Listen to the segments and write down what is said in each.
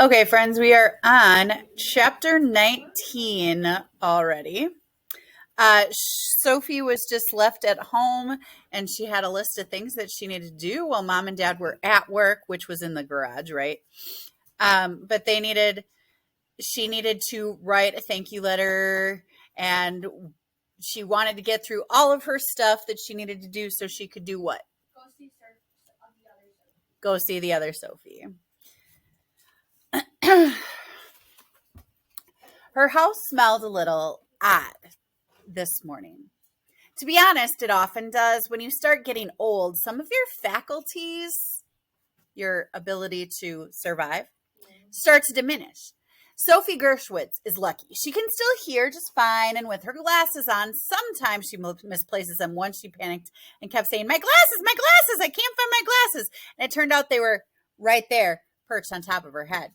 Okay, friends, we are on chapter 19 already. Sophie was just left at home and she had a list of things that she needed to do while mom and dad were at work, which was in the garage, right? But she needed to write a thank you letter, and she wanted to get through all of her stuff that she needed to do so she could do what? Go see the other Sophie. Her house smelled a little odd this morning. To be honest, it often does. When you start getting old, some of your faculties, your ability to survive, starts to diminish. Sophie Gershwitz is lucky. She can still hear just fine, and with her glasses on, sometimes she misplaces them. Once she panicked and kept saying, my glasses, I can't find my glasses. And it turned out they were right there, perched on top of her head.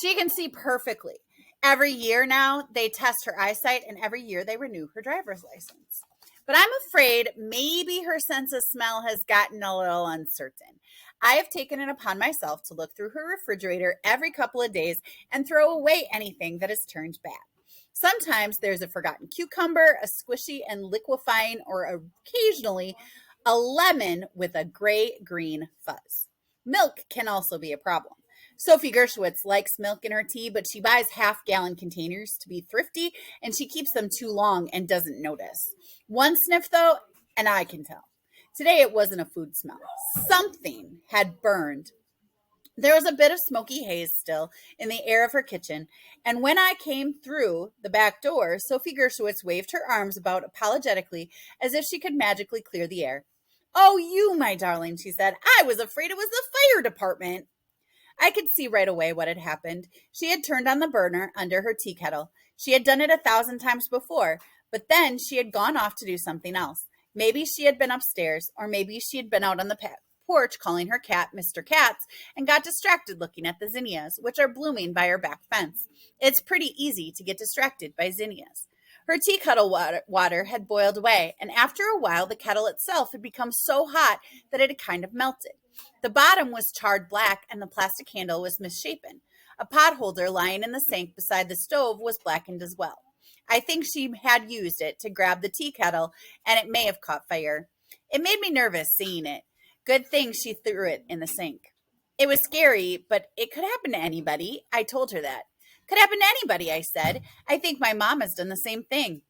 She can see perfectly. Every year now, they test her eyesight, and every year they renew her driver's license. But I'm afraid maybe her sense of smell has gotten a little uncertain. I have taken it upon myself to look through her refrigerator every couple of days and throw away anything that has turned bad. Sometimes there's a forgotten cucumber, a squishy and liquefying, or occasionally a lemon with a gray-green fuzz. Milk can also be a problem. Sophie Gershwitz likes milk in her tea, but she buys half-gallon containers to be thrifty, and she keeps them too long and doesn't notice. One sniff, though, and I can tell. Today it wasn't a food smell. Something had burned. There was a bit of smoky haze still in the air of her kitchen, and when I came through the back door, Sophie Gershwitz waved her arms about apologetically as if she could magically clear the air. Oh, you, my darling, she said. I was afraid it was the fire department. I could see right away what had happened. She had turned on the burner under her tea kettle. She had done it 1,000 times before, but then she had gone off to do something else. Maybe she had been upstairs, or maybe she had been out on the porch calling her cat Mr. Katz and got distracted looking at the zinnias, which are blooming by her back fence. It's pretty easy to get distracted by zinnias. Her tea kettle water had boiled away, and after a while the kettle itself had become so hot that it had kind of melted. The bottom was charred black, and the plastic handle was misshapen. A pot holder lying in the sink beside the stove was blackened as well. I think she had used it to grab the tea kettle, and it may have caught fire. It made me nervous seeing it. Good thing she threw it in the sink. It was scary, but it could happen to anybody. I told her that. Could happen to anybody, I said. I think my mom has done the same thing.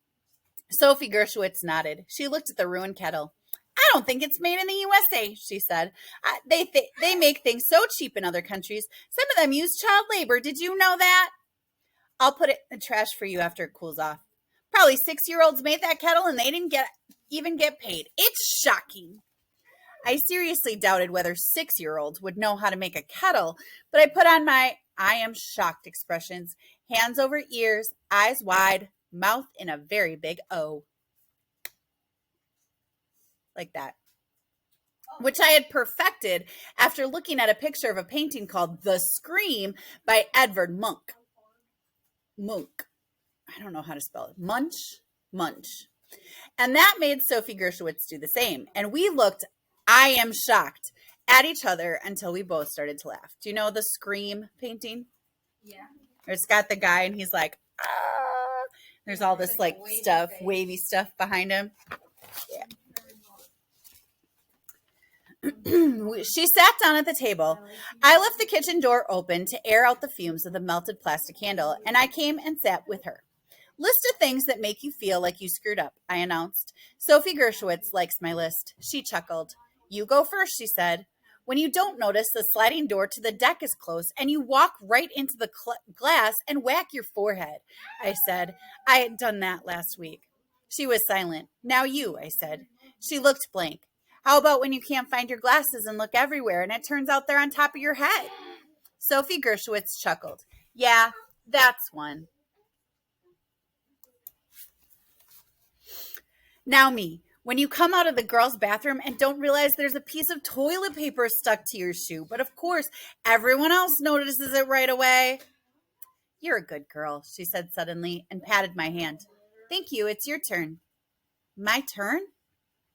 Sophie Gershwitz nodded. She looked at the ruined kettle. I don't think it's made in the USA, she said. They make things so cheap in other countries. Some of them use child labor. Did you know that? I'll put it in the trash for you after it cools off. Probably 6-year-olds made that kettle and they didn't even get paid. It's shocking. I seriously doubted whether 6-year-olds would know how to make a kettle, but I put on my I am shocked expressions, hands over ears, eyes wide, mouth in a very big O. Like that. Which I had perfected after looking at a picture of a painting called The Scream by Edvard Munch. I don't know how to spell it. Munch. And that made Sophie Gershwitz do the same. And we looked, I am shocked, at each other until we both started to laugh. Do you know the Scream painting? Yeah. It's got the guy and he's like, ah. There's all this like stuff, wavy stuff behind him. Yeah. She sat down at the table. I left the kitchen door open to air out the fumes of the melted plastic candle, and I came and sat with her. List of things that make you feel like you screwed up, I announced. Sophie Gershwitz likes my list. She chuckled. You go first, she said. When you don't notice the sliding door to the deck is closed and you walk right into the glass and whack your forehead, I said. I had done that last week. She was silent. Now you, I said. She looked blank. How about when you can't find your glasses and look everywhere and it turns out they're on top of your head? Sophie Gershwitz chuckled. Yeah, that's one. Now me. When you come out of the girls' bathroom and don't realize there's a piece of toilet paper stuck to your shoe, but of course, everyone else notices it right away. You're a good girl, she said suddenly and patted my hand. Thank you, it's your turn. My turn?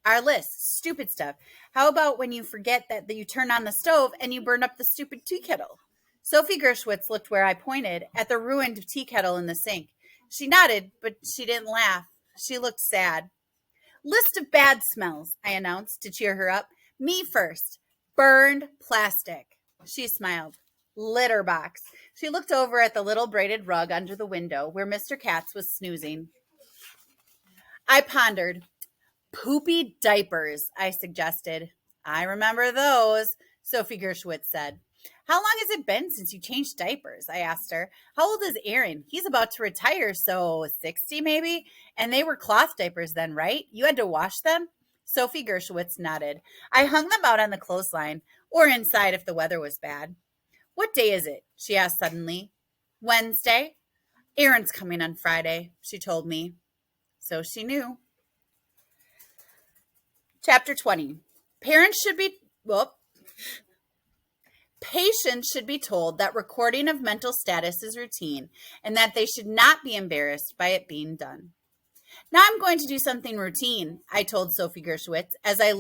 Our list, stupid stuff. How about when you forget that you turn on the stove and you burn up the stupid tea kettle? Sophie Gershwitz looked where I pointed, at the ruined tea kettle in the sink. She nodded, but she didn't laugh. She looked sad. List of bad smells, I announced to cheer her up. Me first. Burned plastic. She smiled. Litter box. She looked over at the little braided rug under the window where Mr. Katz was snoozing. I pondered. Poopy diapers, I suggested. I remember those, Sophie Gershwitz said. How long has it been since you changed diapers? I asked her. How old is Aaron? He's about to retire, so 60 maybe? And they were cloth diapers then, right? You had to wash them? Sophie Gershwitz nodded. I hung them out on the clothesline, or inside if the weather was bad. What day is it? She asked suddenly. Wednesday. Aaron's coming on Friday, she told me. So she knew. Chapter 20. Patients should be told that recording of mental status is routine and that they should not be embarrassed by it being done. Now I'm going to do something routine, I told Sophie Gershwitz as I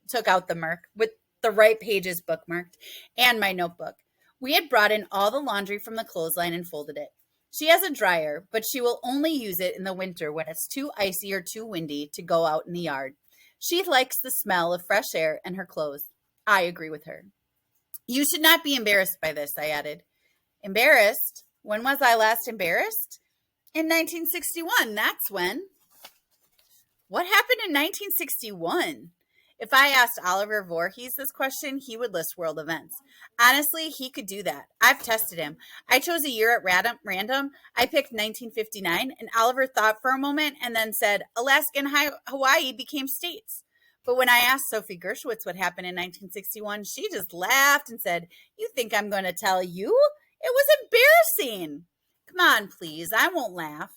took out the Merc with the right pages bookmarked and my notebook. We had brought in all the laundry from the clothesline and folded it. She has a dryer, but she will only use it in the winter when it's too icy or too windy to go out in the yard. She likes the smell of fresh air and her clothes. I agree with her. You should not be embarrassed by this, I added. Embarrassed? When was I last embarrassed? In 1961, that's when. What happened in 1961? If I asked Oliver Voorhees this question, he would list world events. Honestly, he could do that. I've tested him. I chose a year at random. I picked 1959, and Oliver thought for a moment and then said, Alaska and Hawaii became states. But when I asked Sophie Gershwitz what happened in 1961, she just laughed and said, You think I'm going to tell you? It was embarrassing. Come on, please. I won't laugh.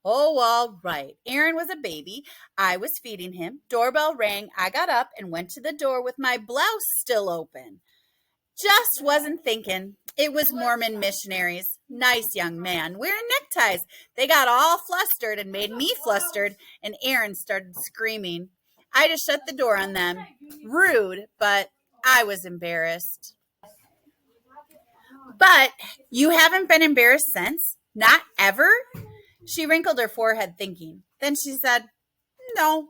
Oh, all right. Aaron was a baby. I was feeding him. Doorbell rang. I got up and went to the door with my blouse still open. Just wasn't thinking. It was Mormon missionaries. Nice young man, wearing neckties. They got all flustered and made me flustered, and Aaron started screaming. I just shut the door on them. Rude, but I was embarrassed. But you haven't been embarrassed since? Not ever? She wrinkled her forehead thinking. Then she said, No.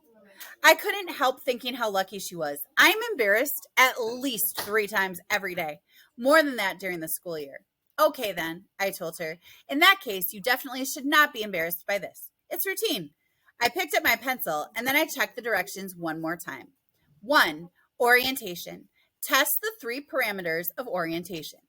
I couldn't help thinking how lucky she was. I'm embarrassed at least 3 times every day. More than that during the school year. Okay then, I told her. In that case, you definitely should not be embarrassed by this. It's routine. I picked up my pencil and then I checked the directions one more time. 1. Orientation. Test the 3 parameters of orientation.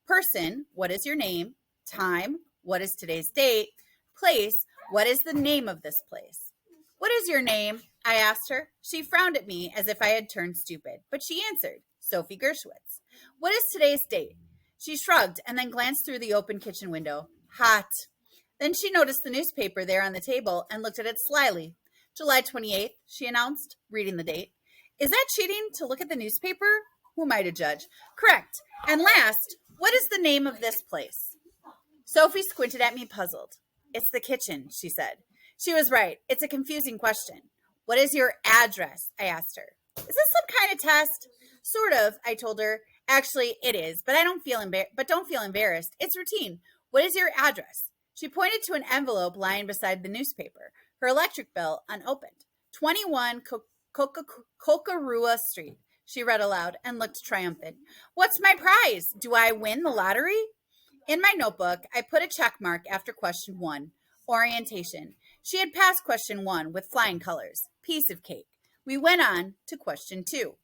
Person, what is your name? Time, what is today's date? Place, what is the name of this place? What is your name? I asked her. She frowned at me as if I had turned stupid, but she answered, Sophie Gershwitz. What is today's date? She shrugged and then glanced through the open kitchen window. Hot. Then she noticed the newspaper there on the table and looked at it slyly. July 28th, she announced, reading the date. Is that cheating to look at the newspaper? Who am I to judge? Correct. And last, what is the name of this place? Sophie squinted at me puzzled. It's the kitchen, she said. She was right. It's a confusing question. What is your address? I asked her. Is this some kind of test? Sort of, I told her. Actually, it is, but don't feel embarrassed. It's routine. What is your address? She pointed to an envelope lying beside the newspaper. Her electric bill unopened. 21 Kokarua Street. She read aloud and looked triumphant. What's my prize? Do I win the lottery? In my notebook, I put a check mark after question 1, orientation. She had passed question 1 with flying colors. Piece of cake. We went on to question 2.